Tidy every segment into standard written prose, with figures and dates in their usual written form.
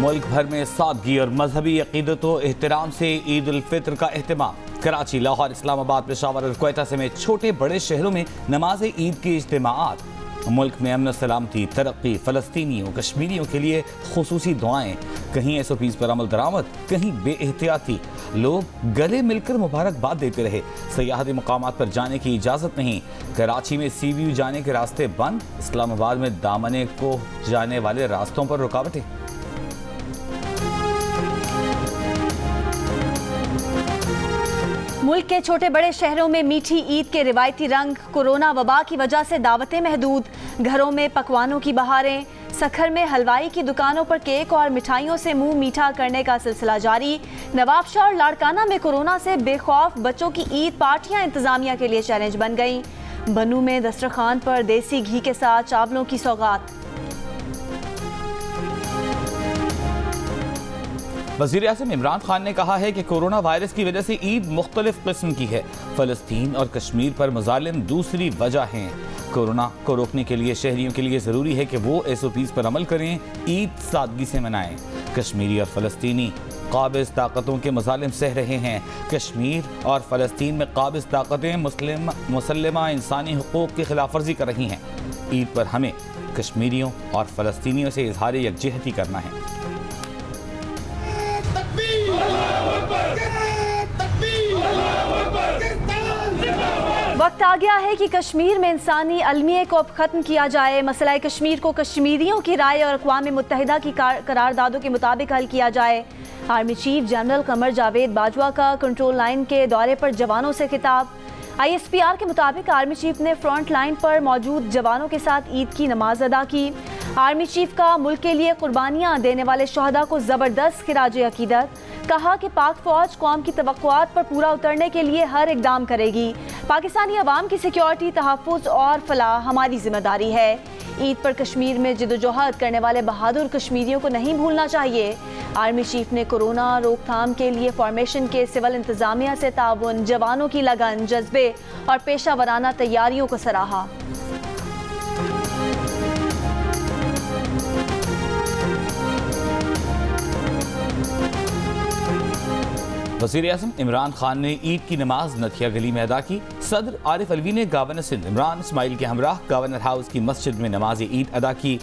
मुल्क भर में सादगी और मजहबी अकीदत व एहतराम से ईद उल फित्र का एहतमाम। कराची, लाहौर, इस्लामाबाद, पेशावर और क्वेटा समेत छोटे बड़े शहरों में नमाज ईद के इज्तिमाआत। मुल्क में अमन सलामती, तरक्की, फ़लस्तीनियों कश्मीरियों के लिए खुसूसी दुआएं। कहीं SOPs पर अमल दरामद, कहीं बेएहतियाती। लोग गले मिलकर मुबारकबाद देते रहे। सयाहती मकामात पर जाने की इजाज़त नहीं। कराची में CBU जाने के रास्ते बंद। इस्लामाबाद में दामने को जाने वाले रास्तों पर रुकावटें। मुल्क के छोटे बड़े शहरों में मीठी ईद के रिवायती रंग। कोरोना वबा की वजह से दावतें महदूद। घरों में पकवानों की बहारें। सखर में हलवाई की दुकानों पर केक और मिठाइयों से मुंह मीठा करने का सिलसिला जारी। नवाबशाह और लाड़काना में कोरोना से बेखौफ बच्चों की ईद पार्टियां इंतजामिया के लिए चैलेंज बन गईं। बनू में दस्तरखान पर देसी घी के साथ चावलों की सौगात। वज़ीर आज़म इमरान खान ने कहा है कि कोरोना वायरस की वजह से ईद मुख्तलिफ किस्म की है। फ़लस्तीन और कश्मीर पर मज़ालिम दूसरी वजह हैं। कोरोना को रोकने के लिए शहरियों के लिए ज़रूरी है कि वो SOPs पर अमल करें, ईद सादगी से मनाएं। कश्मीरी और फ़लस्तीनी काबिज़ ताकतों के मज़ालिम सह रहे हैं। कश्मीर और फ़लस्तीन में काबिज़ ताकतें मुसल्लमा इंसानी हुकूक़ की खिलाफ वर्जी कर रही हैं। ईद पर हमें कश्मीरियों और फ़लस्तीनियों से इज़हार यकजहती करना है। वक्त आ गया है कि कश्मीर में इंसानी अलमिये को अब ख़त्म किया जाए। मसला कश्मीर को कश्मीरियों की राय और अक़वाम मुत्तहिदा की करारदादों के मुताबिक हल किया जाए। Army chief general Qamar Javed Bajwa का कंट्रोल लाइन के दौरे पर जवानों से खिताब। ISPR के मुताबिक आर्मी चीफ ने फ्रंट लाइन पर मौजूद जवानों के साथ ईद की नमाज अदा की। आर्मी चीफ का मुल्क के लिए कुर्बानियाँ देने वाले शहदा को ज़बरदस्त खिराज अकीदत। कहा कि पाक फौज कौम की तवक्कुआत पर पूरा उतरने के लिए हर इकदाम करेगी। पाकिस्तानी अवाम की सिक्योरिटी, तहफ़्फ़ुज़ और फलाह हमारी जिम्मेदारी है। ईद पर कश्मीर में जिद्दोजहद करने वाले बहादुर कश्मीरियों को नहीं भूलना चाहिए। आर्मी चीफ ने कोरोना रोकथाम के लिए फॉर्मेशन के सिविल इंतजामिया से ताउन, जवानों की लगन, जज्बे और पेशा वराना तैयारियों को सराहा। वज़ीर आज़म इमरान खान ने ईद की नमाज नथिया गली में अदा की। सदर आरिफ अलवी ने गवर्नर सिंध इमरान इस्माइल के हमराह गवर्नर हाउस की मस्जिद में नमाज ईद अदा की।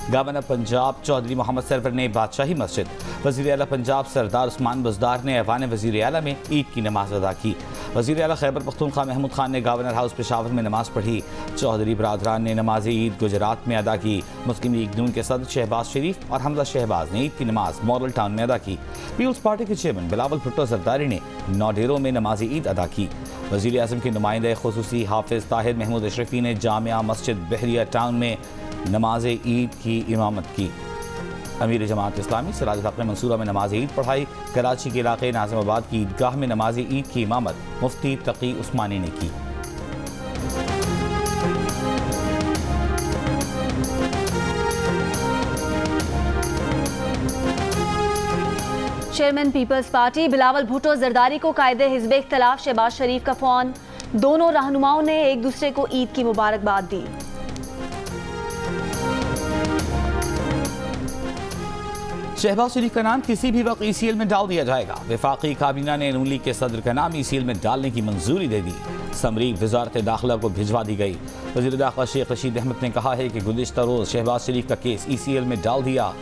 गवर्नर पंजाब चौधरी मोहम्मद सरवर ने बादशाही मस्जिद, वज़ीर आला पंजाब सरदार उस्मान बुज़दार ने ऐवान वज़ीर आला में ईद की नमाज अदा की। वज़ीर आला खैबर पख्तूनख्वा महमूद खान ने गवर्नर हाउस पेशावर में नमाज पढ़ी। चौधरी बरादरान ने नमाज ईद गुजरात में अदा की। मुस्लिम लीग नून के सदर शहबाज शरीफ और हमजा शहबाज ने ईद की नमाज मॉडल टाउन में अदा की। पीपल्स पार्टी के चेयरमैन बिलावल भुट्टो जरदारी ने नौडेरों में नमाज ईद अदा की। वज़ीर आज़म के नुमाइंदे खुसूसी हाफिज़ ताहिर महमूद अशरफी ने जामिया मस्जिद बहरिया टाउन में नमाज ईद की इमामत की। अमीर जमात इस्लामी सिराजुल हक ने मंसूरा में नमाज ईद पढ़ाई। कराची के इलाके नाज़िमाबाद की ईदगाह में नमाज ईद की इमामत मुफ्ती तकी उस्मानी ने की। Chairman Peoples Party Bilawal Bhutto Zardari को कायदे हिज़्ब इख्तिलाफ शहबाज शरीफ का फ़ोन। दोनों रहनुमाओं ने एक दूसरे को ईद की मुबारकबाद दी। शहबाज शरीफ का नाम किसी भी वक्त ECL में डाल दिया जाएगा। वफाकी काबीना ने नून लीग के सदर का नाम ECL में डालने की मंजूरी दे दी। समरी वजारत दाखिला को भिजवा दी गई। वज़ीर दाखिला शेख रशीद अहमद ने कहा है कि गुज़िश्ता रोज़ शहबाज शरीफ का केस ECL में डाल दिया।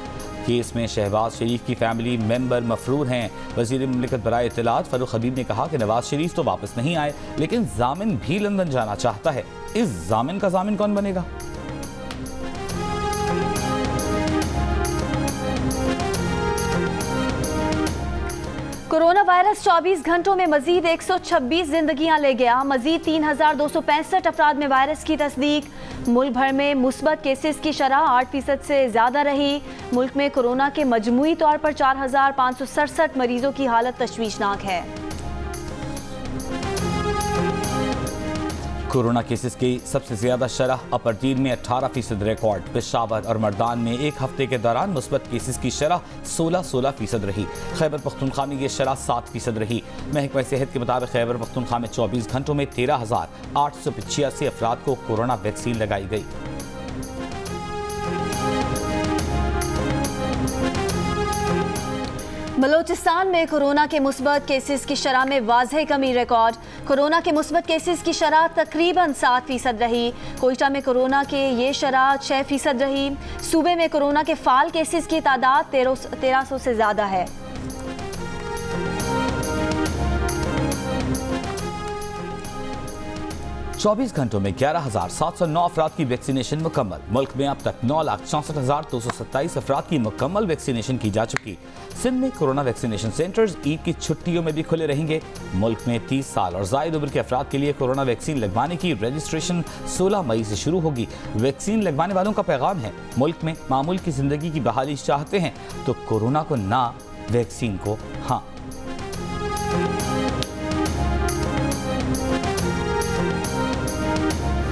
केस में शहबाज शरीफ की फैमिली मेंबर मफरूर हैं। वज़ीर मुमलिकत बराए इत्तलात फ़ारूक हबीब ने कहा कि नवाज शरीफ तो वापस नहीं आए, लेकिन जामिन भी लंदन जाना चाहता है। इस जामिन का जामिन कौन बनेगा? कोरोना वायरस 24 घंटों में मजीद 126 जिंदगियां ले गया। मजीद 3265 अफराद में वायरस की तस्दीक। मुल्क भर में मुस्बत केसेस की शरह 8% से ज़्यादा रही। मुल्क में कोरोना के मजमूई तौर पर 4567 मरीजों की हालत तशवीशनाक है। कोरोना केसेस की सबसे ज्यादा शरह अपर्टीन में 18% रिकॉर्ड। पेशावर और मर्दान में एक हफ्ते के दौरान मुस्बत केसेस की शरह 16% रही। खैबर पख्तूनख्वा में ये शरह 7% रही। महकमा सेहत के मुताबिक खैबर पख्तूनख्वा में 24 घंटों में 13,885 अफराद को कोरोना वैक्सीन लगाई गई। बलोचिस्तान में कोरोना के मुस्बत केसेस की शरह में वाज़ेह कमी रिकॉर्ड। कोरोना के मुस्बत केसेस की शरह तकरीबन 7% रही। कोयटा में कोरोना के ये शरह 6% रही। सूबे में कोरोना के फ़ाल केसेस की तादाद 1300 से ज़्यादा है। चौबीस घंटों में 11,709 अफराद की वैक्सीनेशन मुकम्मल। मुल्क में अब तक 9,64,227 अफराद की मुकम्मल वैक्सीनेशन की जा चुकी। सिंध में कोरोना वैक्सीनेशन सेंटर्स ईद की छुट्टियों में भी खुले रहेंगे। मुल्क में 30 साल और जायद उम्र के अफराद के लिए कोरोना वैक्सीन लगवाने की रजिस्ट्रेशन 16 मई से शुरू होगी। वैक्सीन लगवाने वालों का पैगाम है, मुल्क में मामूल की जिंदगी की बहाली चाहते हैं तो कोरोना को ना, वैक्सीन को हाँ।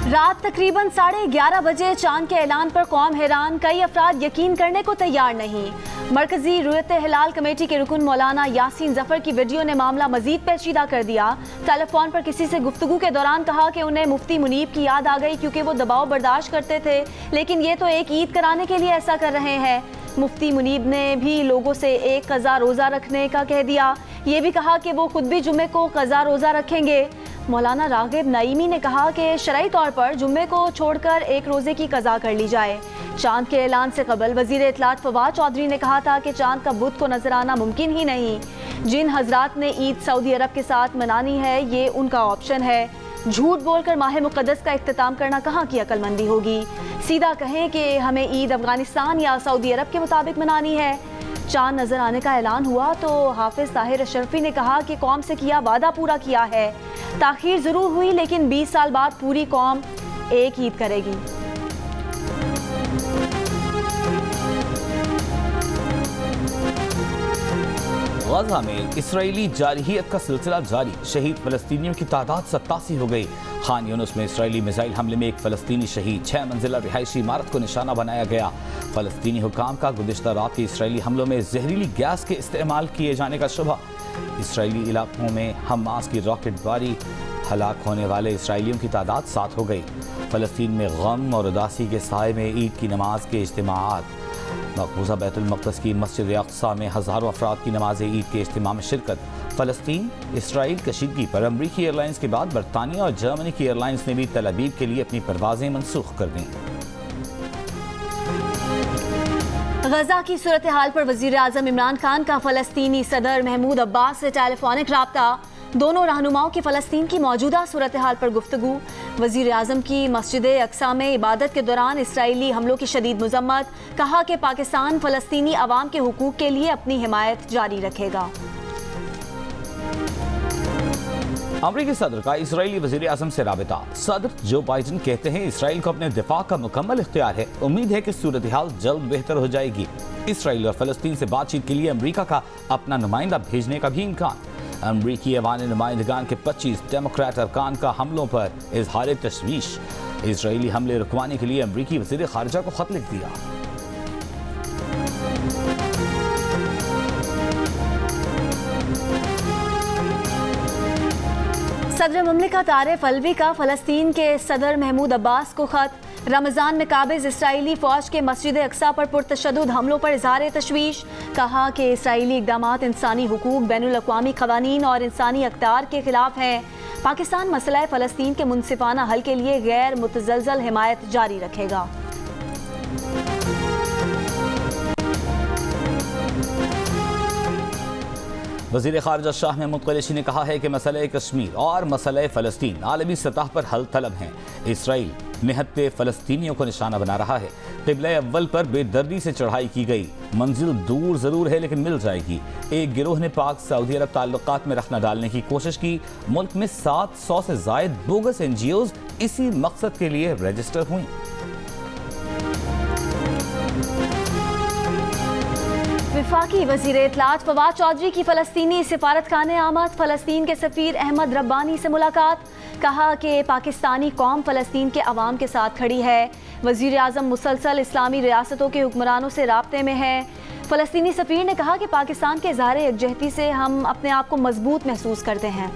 रात तकरीबन 11:30 बजे चांद के ऐलान पर कौम हैरान, कई अफराद यकीन करने को तैयार नहीं। मरकजी रुयत हिलाल कमेटी के रुकन मौलाना यासीन जफर की वीडियो ने मामला मजीद पेचीदा कर दिया। टेलीफोन पर किसी से गुफ्तगू के दौरान कहा कि उन्हें मुफ्ती मुनीब की याद आ गई क्योंकि वो दबाव बर्दाश्त करते थे, लेकिन ये तो एक ईद कराने के लिए ऐसा कर रहे हैं। मुफ्ती मुनीब ने भी लोगों से एक कज़ा रोज़ा रखने का कह दिया। ये भी कहा कि वो खुद भी जुम्मे को कज़ा रोज़ा रखेंगे। मौलाना रागिब नईमी ने कहा कि शरई तौर पर जुम्मे को छोड़कर एक रोज़े की कज़ा कर ली जाए। चांद के ऐलान से कबल वज़ीर इत्तलात फवाद चौधरी ने कहा था कि चांद का बुध को नजर आना मुमकिन ही नहीं। जिन हजरात ने ईद सऊदी अरब के साथ मनानी है, ये उनका ऑप्शन है। झूठ बोलकर माह मुक़द्दस का इख्तिताम करना कहाँ की अक्लमंदी होगी। सीधा कहें कि हमें ईद अफगानिस्तान या सऊदी अरब के मुताबिक मनानी है। चांद नजर आने का ऐलान हुआ तो हाफिज ताहिर अशरफी ने कहा कि कौम से किया वादा पूरा किया है। ताखीर जरूर हुई लेकिन 20 साल बाद पूरी कौम एक ईद करेगी। गाजा में इसराइली जारहियत का सिलसिला जारी। शहीद फलस्तीनियों की तादाद 87 हो गई। खान यूनुस में इसराइली मिसाइल हमले में एक फलस्तीनी शहीद, 6 मंजिला रिहायशी इमारत को निशाना बनाया गया। फलस्तीनी हुकाम का गुज़िश्ता रात के इसराइली हमलों में जहरीली गैस के इस्तेमाल किए जाने का शुबा। इसराइली इलाकों में हमास की रॉकेटबारी, हलाक होने वाले इसराइलियों की तादाद 7 हो गई। फलस्तीन में गम और उदासी के साए में ईद की नमाज के इज्तिमाआत। मकबूजा बैतुल मक़दस की मस्जिद अक़सा में हज़ारों अफराद की नमाज ईद के इज्तिमा में शिरकत। फ़लस्तीन इसराइल कशीदगी पर अमरीकी एयरलाइंस के बाद बरतानिया और जर्मनी की एयरलाइंस ने भी तल अवीव के लिए अपनी परवाज़ें मनसूख कर दी। गजा की सूरत हाल पर वज़ीर आज़म इमरान खान का फ़लस्तीनी सदर महमूद अब्बास से टेलीफोनिक राब्ता। दोनों रहनुमाओं की फ़लस्तीन की मौजूदा सूरत हाल पर गुफ्तगू। वज़ीर आज़म की मस्जिद अक़सा में इबादत के दौरान इसराइली हमलों की शदीद मज़म्मत। कहा कि पाकिस्तान फ़लस्तीनी अवाम के हुकूक़ के लिए अपनी हिमायत जारी रखेगा। अमरीकी सदर का इसराइली वज़ीर आज़म से राबिता। सदर जो बाइडन कहते हैं इसराइल को अपने दिफा का मुकम्मल इख्तियार है। उम्मीद है कि सूरत हाल जल्द बेहतर हो जाएगी। इसराइल और फ़लस्तीन से बातचीत के लिए अमरीका का अपना नुमाइंदा भेजने का भी इम्कान। अमरीकी अवानी नुमाइंदगान के 25 डेमोक्रेट अरकान का हमलों पर इजहार तशवीश। इसराइली हमले रुकवाने के लिए अमरीकी वज़ीर ख़ारिजा को ख़त लिख दिया। सदर मुमलिकत आरिफ अलवी का फ़लस्तीन के सदर महमूद अब्बास को ख़त। रमज़ान में काबिज़ इसराइली फ़ौज के मस्जिद अक़सा पर पुरतशद्दुद हमलों पर इज़हार तशवीश। कहा कि इसराइली इक़दामात इंसानी हुकूक, बैनुल अक़वामी क़वानीन और इंसानी अक़दार के ख़िलाफ़ हैं। पाकिस्तान मसला फ़लस्तीन के मुनसिफ़ाना हल के लिए गैर मुतज़लज़ल हिमायत जारी रखेगा। वज़ीर ख़ारिजा शाह महमूद कुरैशी ने कहा है कि मसले कश्मीर और मसले फ़लस्तीन आलमी सतह पर हल तलब हैं। इसराइल निहत्ते फ़लस्तीनियों को निशाना बना रहा है। क़िबला अव्वल पर बेदर्दी से चढ़ाई की गई। मंजिल दूर ज़रूर है लेकिन मिल जाएगी। एक गिरोह ने पाक सऊदी अरब ताल्लुकात में रखना डालने की कोशिश की। मुल्क में 700 से ज़ायद बोगस NGOs इसी मकसद के लिए रजिस्टर हुई। वफाकी वज़ीर इत्तलात फवाद चौधरी की फ़लस्तीनी सिफारतखाने आमद। फ़लस्तीन के सफ़ीर अहमद रब्बानी से मुलाकात। कहा कि पाकिस्तानी कौम फ़लस्तीन के अवाम के साथ खड़ी है। वज़ीर आज़म मुसलसल इस्लामी रियासतों के हुक्मरानों से राब्ते में है। फ़लस्तीनी सफ़ीर ने कहा कि पाकिस्तान के इज़हार यकजहती से हम अपने आप को मजबूत महसूस करते हैं।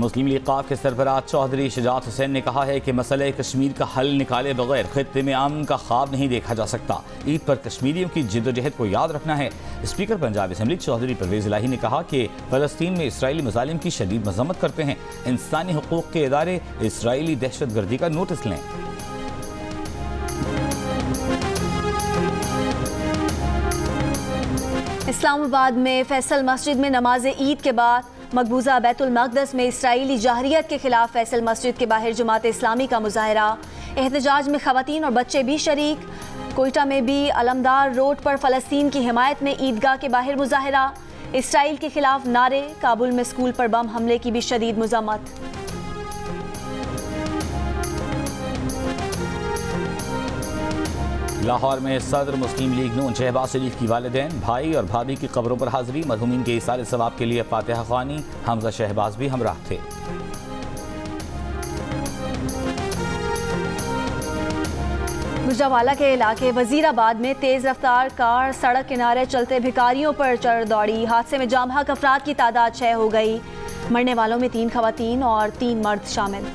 मुस्लिम लीग क़ाफ के सरबराह चौधरी शजात हुसैन ने कहा है कि मसले कश्मीर का हल निकाले बगैर खित्ते में अमन का ख्वाब नहीं देखा जा सकता। ईद पर कश्मीरियों की जिद्दोजहद को याद रखना है। स्पीकर पंजाब असम्बली चौधरी परवेज इलाही ने कहा कि फ़लस्तीन में इसराइली मज़ालिम की शदीद मज़म्मत करते हैं। इंसानी हुकूक़ के इदारे इसराइली दहशतगर्दी का नोटिस लें। इस्लामाबाद में फैसल मस्जिद में नमाज ईद के बाद मकबूजा बैतुल मक़दस में इसराइली जहरियत के खिलाफ फैसल मस्जिद के बाहर जमात इस्लामी का मुजाहरा। एहतजाज में ख़वातीन और बच्चे भी शरीक। कोयटा में भी अलमदार रोड पर फ़लस्तीन की हिमायत में ईदगाह के बाहर मुजाहरा। इसराइल के खिलाफ नारे। काबुल में स्कूल पर बम हमले की भी शदीद मज़म्मत। लाहौर में सदर मुस्लिम लीग नून शहबाज शरीफ की वालिदैन भाई और भाभी की कब्रों पर हाजिरी। मरहूमीन के इसारे सवाब के लिए फातिहा ख्वानी। हमजा शहबाज भी हमराह थे। गुजरावाला के इलाके वजीराबाद में तेज रफ्तार कार सड़क किनारे चलते भिखारियों पर चढ़ दौड़ी। हादसे में जाम हक अफराद की तादाद 6 हो गई। मरने वालों में 3 खवातीन और 3 मर्द शामिल।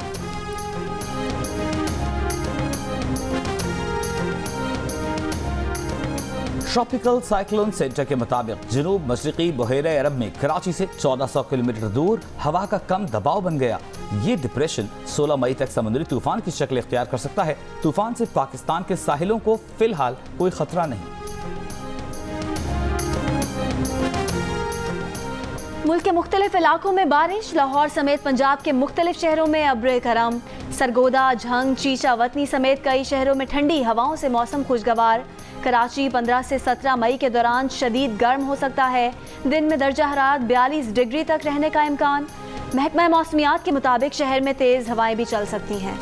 ट्रॉपिकल साइक्लोन सेंटर के मुताबिक जनूब मशरकी बहेरे अरब में कराची से 1400 किलोमीटर दूर हवा का कम दबाव बन गया। ये डिप्रेशन 16 मई तक समुद्री तूफान की शक्ल इख्तियार कर सकता है। तूफान से पाकिस्तान के साहिलों को फिलहाल कोई खतरा नहीं। मुल्क के मुख्तलिफ इलाकों में बारिश। लाहौर समेत पंजाब के मुख्तलिफ शहरों में अब्र करम। सरगोदा, झंग, चीचा, वतनी समेत कई शहरों में ठंडी हवाओं से मौसम खुशगवार। कराची 15 से 17 मई के दौरान शदीद गर्म हो सकता है। दिन में दर्जा हरारत 42 डिग्री तक रहने का इम्कान। महकमा मौसमियात के मुताबिक शहर में तेज़ हवाएं भी चल सकती हैं।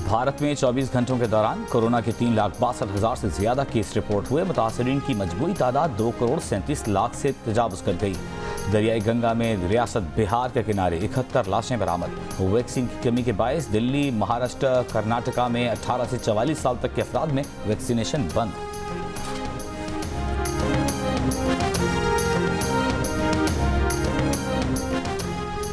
भारत में 24 घंटों के दौरान कोरोना के 3,62,000 से ज्यादा केस रिपोर्ट हुए। मुतासरीन की मजमूई तादाद 2,37,00,000 से तजावुज कर गई। दरियाई गंगा में रियासत बिहार के किनारे 71 लाशें बरामद। वैक्सीन की कमी के बायस दिल्ली, महाराष्ट्र, कर्नाटका में 18 से 44 साल तक के अफराद में वैक्सीनेशन बंद।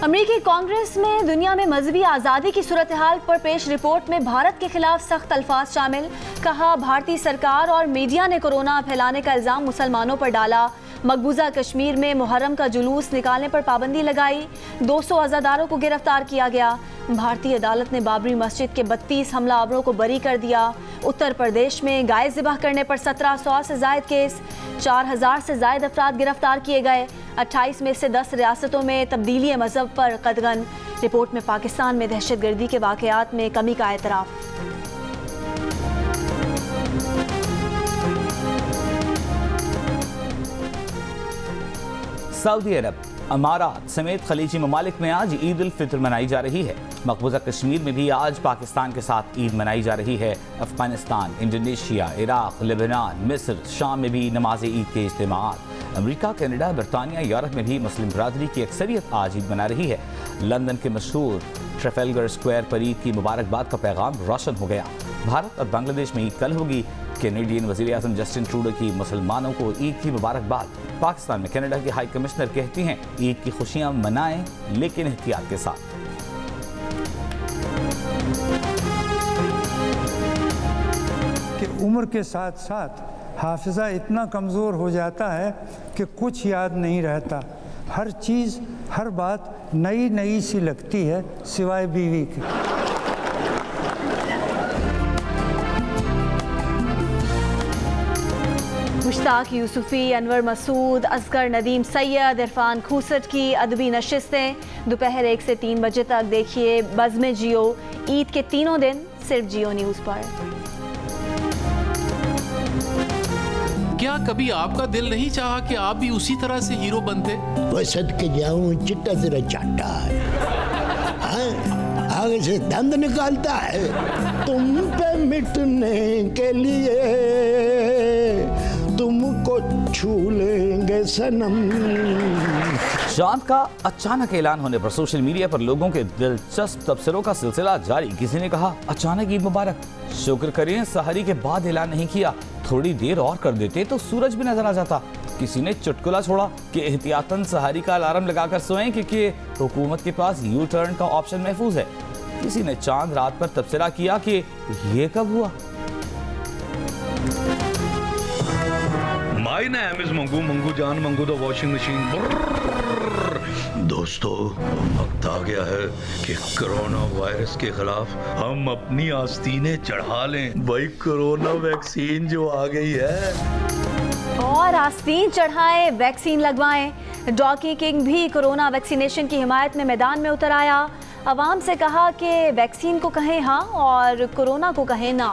अमेरिकी कांग्रेस में दुनिया में मजहबी आज़ादी की सूरत हाल पर पेश रिपोर्ट में भारत के खिलाफ सख्त अल्फाज शामिल। कहा, भारतीय सरकार और मीडिया ने कोरोना फैलाने का इल्ज़ाम मुसलमानों पर डाला। मकबूजा कश्मीर में मुहर्रम का जुलूस निकालने पर पाबंदी लगाई। 200 अज़ादारों को गिरफ्तार किया गया। भारतीय अदालत ने बाबरी मस्जिद के 32 हमलावरों को बरी कर दिया। उत्तर प्रदेश में गाय ज़िबह करने पर 1700 से ज़ायद केस। 4000 से ज़ायद अफराद गिरफ्तार किए गए। 28 में से 10 रियासतों में तब्दीली मज़हब पर कदगन। रिपोर्ट में पाकिस्तान में दहशतगर्दी के वाक़यात में कमी का एतराफ़। सऊदी अरब, अमारात समेत खलीजी ममालिक में आज ईद उल फितर मनाई जा रही है। मकबूजा कश्मीर में भी आज पाकिस्तान के साथ ईद मनाई जा रही है। अफगानिस्तान, इंडोनेशिया, इराक, लेबनान, मिस्र, शाम में भी नमाज ईद के इज्तिमाअत। अमेरिका, कनाडा, बरतानिया, यूरोप में भी मुस्लिम बरादरी की अक्सरियत आज ईद मना रही है। लंदन के मशहूर ट्रफेलगर स्क्वायर पर ईद की मुबारकबाद का पैगाम रोशन हो गया। भारत और बांग्लादेश में ईद कल होगी। कैनेडियन वज़ीर आज़म जस्टिन ट्रूडो की मुसलमानों को ईद की मुबारकबाद। पाकिस्तान में कनाडा की हाई कमिश्नर कहती हैं, ईद की खुशियां मनाएं लेकिन एहतियात के साथ। कि उम्र के साथ साथ हाफिज़ा इतना कमज़ोर हो जाता है कि कुछ याद नहीं रहता। हर चीज़, हर बात नई नई सी लगती है सिवाय बीवी के। मुश्ताक यूसुफी, अनवर मसूद, असगर नदीम सैयद, इरफान खूसट की अदबी नशिस्तें दोपहर 1 से 3 बजे तक देखिए बज़्म जियो। ईद के तीनों दिन सिर्फ जियो न्यूज़ पर। क्या कभी आपका दिल नहीं चाहा कि आप भी उसी तरह से हीरो बनते? वो सदके जाऊं, चिट्टा तेरा चाटा है, आगे से दंद निकालता है तुम पे मिटने के लिए, तुमको छू लेंगे सनम। चांद का अचानक ऐलान होने पर सोशल मीडिया पर लोगों के दिलचस्प तबसरों का सिलसिला जारी। किसी ने कहा, अचानक ईद मुबारक, शुक्र करें सहरी के बाद ऐलान नहीं किया, थोड़ी देर और कर देते तो सूरज भी नजर आ जाता। किसी ने चुटकुला छोड़ा कि एहतियातन सहारी का अलार्म लगाकर सोएं क्योंकि हुकूमत के पास यू टर्न का ऑप्शन महफूज है। किसी ने चांद रात पर तबसरा किया कि ये कब हुआ। My name is Mangu, Mangu जान मंगू द वॉशिंग मशीन। दोस्तों, वक्त आ गया है कि कोरोना वायरस के खिलाफ हम अपनी आस्तीनें चढ़ा लें। भाई कोरोना वैक्सीन जो आ गई है, और आस्तीन चढ़ाएं, वैक्सीन लगवाएं। डॉकी किंग भी कोरोना वैक्सीनेशन की हिमायत में मैदान में उतर आया। अवाम से कहा कि वैक्सीन को कहें हाँ और कोरोना को कहें ना।